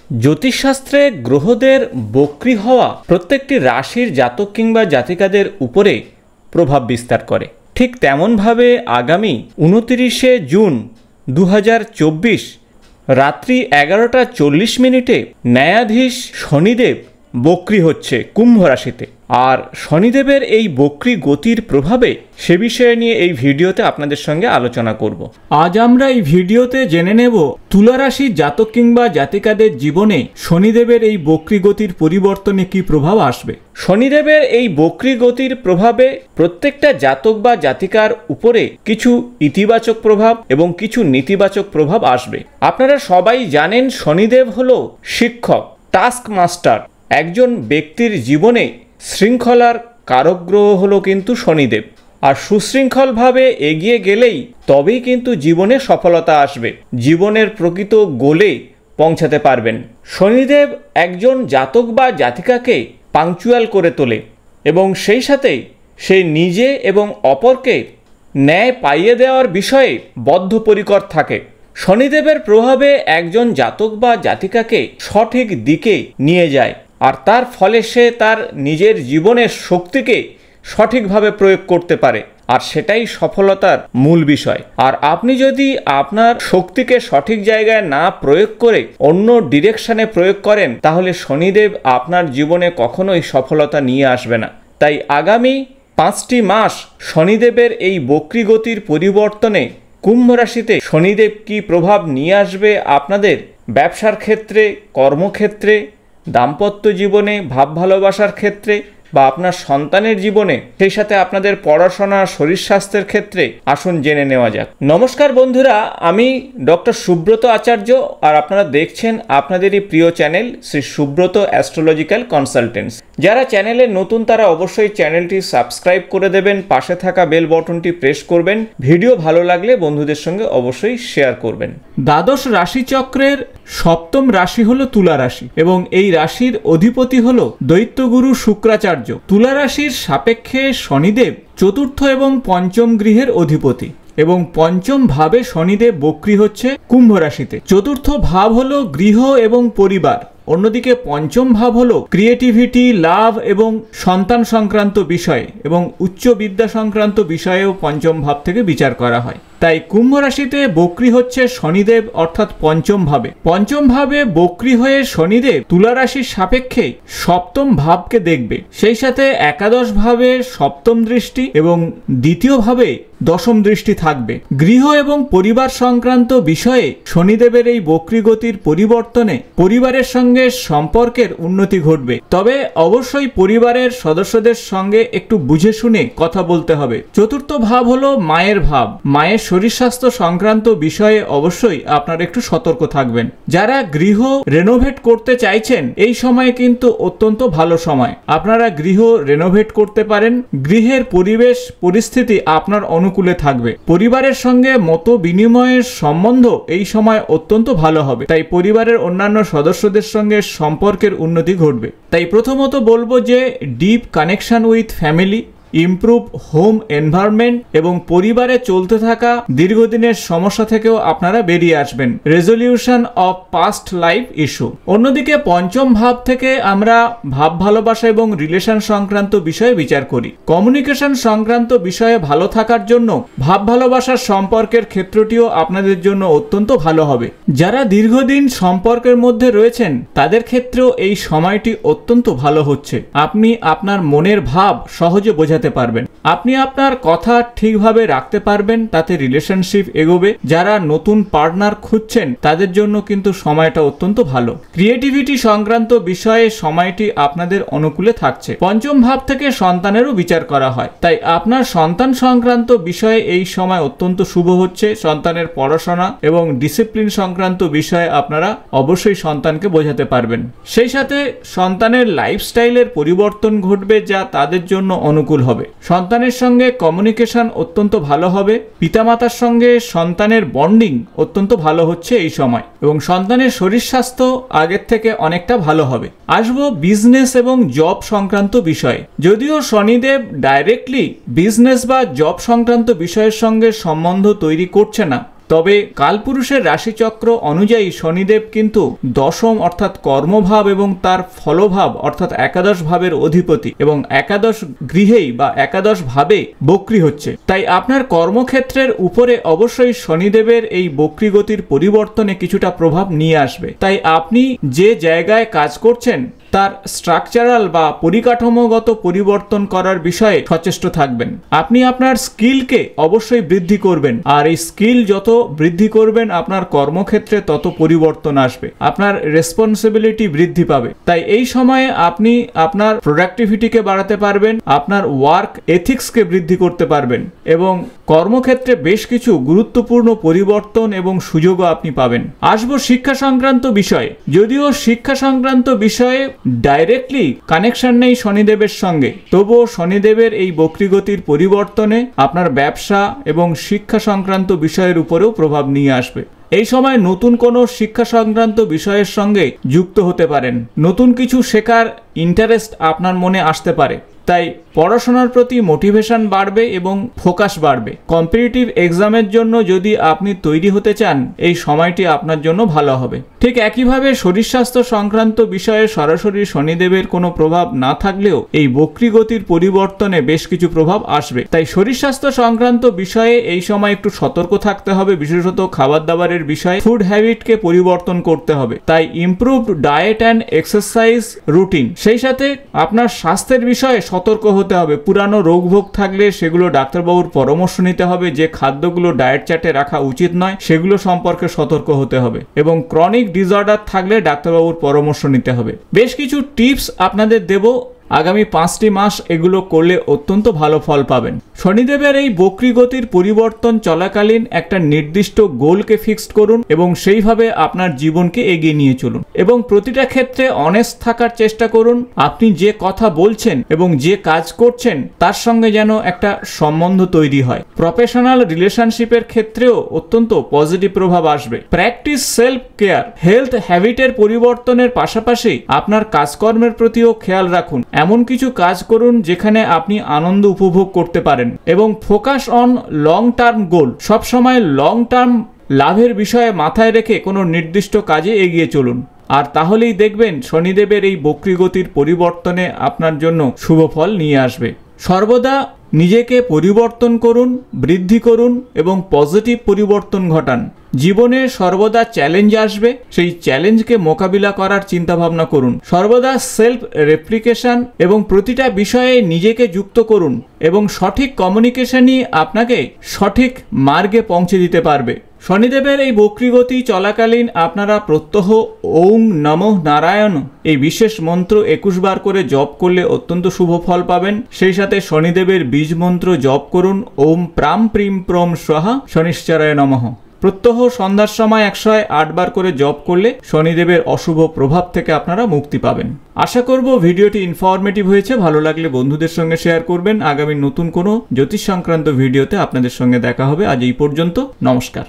জ্যোতিষশাস্ত্রে গ্রহদের বক্রী হওয়া প্রত্যেকটি রাশির জাতক কিংবা জাতিকাদের উপরে প্রভাব বিস্তার করে। ঠিক তেমনভাবে আগামী 29শে জুন 2024 রাত্রি 11:40 ন্যায়াধীশ শনিদেব বক্রী হচ্ছে কুম্ভ রাশিতে। আর শনিদেবের এই বক্রী গতির প্রভাবে সে বিষয়ে নিয়ে এই ভিডিওতে আপনাদের সঙ্গে আলোচনা করব। আজ আমরা এই ভিডিওতে জেনে নেব তুলা রাশির জাতক কিংবা জাতিকাদের জীবনে শনিদেবের এই বক্রী গতির পরিবর্তনে কি প্রভাব আসবে। শনিদেবের এই বক্রী গতির প্রভাবে প্রত্যেকটা জাতক বা জাতিকার উপরে কিছু ইতিবাচক প্রভাব এবং কিছু নেতিবাচক প্রভাব আসবে। আপনারা সবাই জানেন শনিদেব হলো শিক্ষক, টাস্ক মাস্টার। একজন ব্যক্তির জীবনে শৃঙ্খলার কারক গ্রহ হলো কিন্তু শনিদেব। আর সুশৃঙ্খলভাবে এগিয়ে গেলেই তবেই কিন্তু জীবনে সফলতা আসবে, জীবনের প্রকৃত গোলে পৌঁছাতে পারবেন। শনিদেব একজন জাতক বা জাতিকাকে পাংচুয়াল করে তোলে এবং সেই সাথে সে নিজে এবং অপরকে ন্যায় পাইয়ে দেওয়ার বিষয়ে বদ্ধপরিকর থাকে। শনিদেবের প্রভাবে একজন জাতক বা জাতিকাকে সঠিক দিকে নিয়ে যায়, আর তার ফলে সে তার নিজের জীবনের শক্তিকে সঠিকভাবে প্রয়োগ করতে পারে, আর সেটাই সফলতার মূল বিষয়। আর আপনি যদি আপনার শক্তিকে সঠিক জায়গায় না প্রয়োগ করে অন্য ডিরেকশনে প্রয়োগ করেন, তাহলে শনিদেব আপনার জীবনে কখনোই সফলতা নিয়ে আসবে না। তাই আগামী 5টি মাস শনিদেবের এই বক্রী গতির পরিবর্তনে কুম্ভ রাশিতে শনিদেব কি প্রভাব নিয়ে আসবে আপনাদের ব্যবসার ক্ষেত্রে, কর্মক্ষেত্রে, দাম্পত্য জীবনে, ভাব ভালোবাসার ক্ষেত্রে বা আপনার সন্তানের জীবনে, সেই সাথে আপনাদের পড়াশোনা, শরীর স্বাস্থ্যের ক্ষেত্রে, আসুন জেনে নেওয়া যাক। নমস্কার বন্ধুরা, আমি ডক্টর সুব্রত আচার্য, আর আপনারা দেখছেন আপনাদেরই প্রিয় channel Shri Subrata astrological consultants. যারা চ্যানেলে নতুন তারা অবশ্যই চ্যানেলটি সাবস্ক্রাইব করে দেবেন, পাশে থাকা বেল বটনটি প্রেস করবেন। ভিডিও ভালো লাগলে বন্ধুদের সঙ্গে অবশ্যই শেয়ার করবেন। দ্বাদশ রাশিচক্রের সপ্তম রাশি হলো তুলা রাশি এবং এই রাশির অধিপতি হলো দৈত্যগুরু শুক্রাচার্য। তুলা রাশির সাপেক্ষে শনিদেব চতুর্থ এবং পঞ্চম গৃহের অধিপতি এবং পঞ্চম ভাবে শনিদেব বক্রী হচ্ছে কুম্ভ রাশিতে। চতুর্থ ভাব হলো গৃহ এবং পরিবার, অন্যদিকে পঞ্চম ভাব হলো ক্রিয়েটিভিটি, লাভ এবং সন্তান সংক্রান্ত বিষয় এবং উচ্চ বিদ্যা সংক্রান্ত বিষয়েও পঞ্চম ভাব থেকে বিচার করা হয়। তাই কুম্ভ রাশিতে বক্রী হচ্ছে শনিদেব, অর্থাৎ পঞ্চম ভাবে। পঞ্চম ভাবে বক্রী হয়ে শনিদেব তুলা রাশির সাপেক্ষে সপ্তম ভাবকে দেখবে, সেই সাথে একাদশ ভাবে সপ্তম দৃষ্টি এবং দ্বিতীয় ভাবে দশম দৃষ্টি থাকবে। গৃহ এবং পরিবার সংক্রান্ত বিষয়ে শনিদেবের এই বক্রী গতির পরিবর্তনে পরিবারের সঙ্গে সম্পর্কের উন্নতি ঘটবে, তবে অবশ্যই পরিবারের সদস্যদের সঙ্গে একটু বুঝে শুনে কথা বলতে হবে। চতুর্থ ভাব হলো মায়ের ভাব। মায়ের শরীর স্বাস্থ্য সংক্রান্ত বিষয়ে অবশ্যই আপনারা একটু সতর্ক থাকবেন। যারা গৃহ রেনোভেট করতে চাইছেন, এই সময় কিন্তু অত্যন্ত ভালো সময়। আপনারা গৃহ রেনোভেট করতে পারেন। গৃহের পরিবেশ পরিস্থিতি আপনার অনুকূলে থাকবে। পরিবারের সঙ্গে মত বিনিময়ের সম্বন্ধ এই সময় অত্যন্ত ভালো হবে, তাই পরিবারের অন্যান্য সদস্যদের সঙ্গে সম্পর্কের উন্নতি ঘটবে। তাই প্রথমত বলবো যে deep connection with family, improve home environment এবং পরিবারে চলতে থাকা দীর্ঘদিনের সমস্যা থেকেও আপনারা বেরিয়ে আসবেন। Resolution of past life issue. অন্যদিকে পঞ্চম ভাব থেকে আমরা ভাব ভালোবাসা এবং রিলেশন সংক্রান্ত বিষয়ে বিচার করি। কমিউনিকেশন সংক্রান্ত বিষয়ে ভালো থাকার জন্য ভাব ভালোবাসার সম্পর্কের ক্ষেত্রটিও আপনাদের জন্য অত্যন্ত ভালো হবে। যারা দীর্ঘদিন সম্পর্কের মধ্যে রয়েছেন তাদের ক্ষেত্রেও এই সময়টি অত্যন্ত ভালো হচ্ছে। আপনি আপনার মনের ভাব সহজে বোঝাতে পারবেন, আপনি আপনার কথা ঠিকভাবে রাখতে পারবেন, তাতে রিলেশনশিপ এগোবে। যারা নতুন পার্টনার খুঁজছেন তাদের জন্য কিন্তু সময়টা অত্যন্ত ভালো। ক্রিয়েটিভিটি সংক্রান্ত বিষয়ে সময়টি আপনাদের অনুকূলে থাকছে। পঞ্চম ভাব থেকে সন্তানেরও বিচার করা হয়, তাই আপনার সন্তান সংক্রান্ত বিষয়ে এই সময় অত্যন্ত শুভ হচ্ছে। সন্তানের পড়াশোনা এবং ডিসিপ্লিন সংক্রান্ত বিষয়ে আপনারা অবশ্যই সন্তানকে বোঝাতে পারবেন। সেই সাথে সন্তানের লাইফস্টাইলের পরিবর্তন ঘটবে, যা তাদের জন্য অনুকূল হবে। সন্তানের সঙ্গে কমিউনিকেশন অত্যন্ত ভালো হবে। পিতামাতার সঙ্গে সন্তানের বন্ডিং অত্যন্ত ভালো হচ্ছে এই সময় এবং সন্তানের শরীর স্বাস্থ্য আগের থেকে অনেকটা ভালো হবে। আসবো বিজনেস এবং জব সংক্রান্ত বিষয়ে। যদিও শনিদেব ডাইরেক্টলি বিজনেস বা জব সংক্রান্ত বিষয়ের সঙ্গে সম্বন্ধ তৈরি করছে না, তবে কালপুরুষের রাশিচক্র অনুযায়ী শনিদেব কিন্তু দশম অর্থাৎ কর্মভাব এবং তার ফলভাব অর্থাৎ একাদশ ভাবের অধিপতি এবং একাদশ গৃহেই বা একাদশ ভাবে বক্রী হচ্ছে। তাই আপনার কর্মক্ষেত্রের উপরে অবশ্যই শনিদেবের এই বক্রী গতির পরিবর্তনে কিছুটা প্রভাব নিয়ে আসবে। তাই আপনি যে জায়গায় কাজ করছেন তার স্ট্রাকচারাল বা পরিকাঠামোগত পরিবর্তন করার বিষয়ে সচেষ্ট থাকবেন। আপনি আপনার স্কিলকে অবশ্যই বৃদ্ধি করবেন, আর এই স্কিল যত বৃদ্ধি করবেন আপনার কর্মক্ষেত্রে তত পরিবর্তন আসবে, আপনার রেসপন্সিবিলিটি বৃদ্ধি পাবে। তাই এই সময়ে আপনি আপনার প্রোডাক্টিভিটিকে বাড়াতে পারবেন, আপনার ওয়ার্ক এথিক্সকে বৃদ্ধি করতে পারবেন এবং কর্মক্ষেত্রে বেশ কিছু গুরুত্বপূর্ণ পরিবর্তন এবং সুযোগও আপনি পাবেন। আসবো শিক্ষা সংক্রান্ত বিষয়ে। যদিও শিক্ষা সংক্রান্ত বিষয়ে ডাইরেক্টলি কানেকশন নেই শনিদেবের সঙ্গে, তবুও শনিদেবের এই বক্রীগতির পরিবর্তনে আপনার ব্যবসা এবং শিক্ষা সংক্রান্ত বিষয়ের উপরেও প্রভাব নিয়ে আসবে। এই সময় নতুন কোনো শিক্ষা সংক্রান্ত বিষয়ের সঙ্গে যুক্ত হতে পারেন, নতুন কিছু শেখার ইন্টারেস্ট আপনার মনে আসতে পারে। তাই পড়াশোনার প্রতি মোটিভেশন বাড়বে এবং ফোকাস বাড়বে। কম্পিটিটিভ এক্সামের জন্য যদি আপনি তৈরি হতে চান এই সময়টি আপনার জন্য ভালো হবে। ঠিক একইভাবে শরীর স্বাস্থ্য সংক্রান্ত বিষয়ে সরাসরি শনিদেবের কোনো প্রভাব না থাকলেও এই বক্রী গতির পরিবর্তনে বেশ কিছু প্রভাব আসবে। তাই শরীর স্বাস্থ্য সংক্রান্ত বিষয়ে এই সময় একটু সতর্ক থাকতে হবে, বিশেষত খাবার দাবারের বিষয়ে ফুড হ্যাবিটকে পরিবর্তন করতে হবে। তাই improved diet and exercise routine, সেই সাথে আপনার স্বাস্থ্যের বিষয়ে সতর্ক হতে হবে। পুরানো রোগভোগ থাকলে সেগুলো ডাক্তারবাবুর পরামর্শ নিতে হবে। যে খাদ্যগুলো ডায়েট চার্টে রাখা উচিত নয় সেগুলো সম্পর্কে সতর্ক হতে হবে এবং ক্রনিক ডিসঅর্ডার থাকলে ডাক্তারবাবুর পরামর্শ নিতে হবে। বেশ কিছু টিপস আপনাদের দেব, আগামী 5টি মাস এগুলো করলে অত্যন্ত ভালো ফল পাবেন। শনিদেবের এই বক্রী গতির পরিবর্তন চলাকালীন একটা নির্দিষ্ট গোলকে ফিক্সড করুন এবং সেইভাবে আপনার জীবনকে এগিয়ে নিয়ে চলুন এবং প্রতিটা ক্ষেত্রে অনেস্ট থাকার চেষ্টা করুন। আপনি যে কথা বলছেন এবং যে কাজ করছেন তার সঙ্গে যেন একটা সম্বন্ধ তৈরি হয়। প্রফেশনাল রিলেশনশিপের ক্ষেত্রেও অত্যন্ত পজিটিভ প্রভাব আসবে। প্র্যাকটিস সেলফ কেয়ার, হেলথ হ্যাবিটের পরিবর্তনের পাশাপাশি আপনার কাজকর্মের প্রতিও খেয়াল রাখুন। এমন কিছু কাজ করুন যেখানে আপনি আনন্দ উপভোগ করতে পারেন এবং focus on long term goal. সবসময় লং টার্ম লাভের বিষয়ে মাথায় রেখে কোনো নির্দিষ্ট কাজে এগিয়ে চলুন, আর তাহলেই দেখবেন শনিদেবের এই বক্রী গতির পরিবর্তনে আপনার জন্য শুভ ফল নিয়ে আসবে। সর্বদা নিজেকে পরিবর্তন করুন, বৃদ্ধি করুন এবং পজিটিভ পরিবর্তন ঘটান। জীবনে সর্বদা চ্যালেঞ্জ আসবে, সেই চ্যালেঞ্জকে মোকাবিলা করার চিন্তা ভাবনা করুন। সর্বদা সেলফ রেপ্লিকেশন এবং প্রতিটা বিষয়ে নিজেকে যুক্ত করুন এবং সঠিক কমিউনিকেশনই আপনাকে সঠিক মার্গে পৌঁছে দিতে পারবে। শনিদেবের এই বক্রী গতি চলাকালীন আপনারা প্রত্যহ ওম নমঃ নারায়ণ এই বিশেষ মন্ত্র 21 বার করে জপ করলে অত্যন্ত শুভ ফল পাবেন। সেই সাথে শনিদেবের বীজ মন্ত্র জপ করুন, ওম প্রাম প্রিম প্রম স্বাহা শনিশ্চরায় নমঃ। প্রত্যহ সন্ধ্যার সময় 108 বার করে জপ করলে শনিদেবের অশুভ প্রভাব থেকে আপনারা মুক্তি পাবেন। আশা করব ভিডিওটি ইনফরমেটিভ হয়েছে। ভালো লাগলে বন্ধুদের সঙ্গে শেয়ার করবেন। আগামী নতুন কোনো জ্যোতিষ সংক্রান্ত ভিডিওতে আপনাদের সঙ্গে দেখা হবে। আজ এই পর্যন্ত, নমস্কার।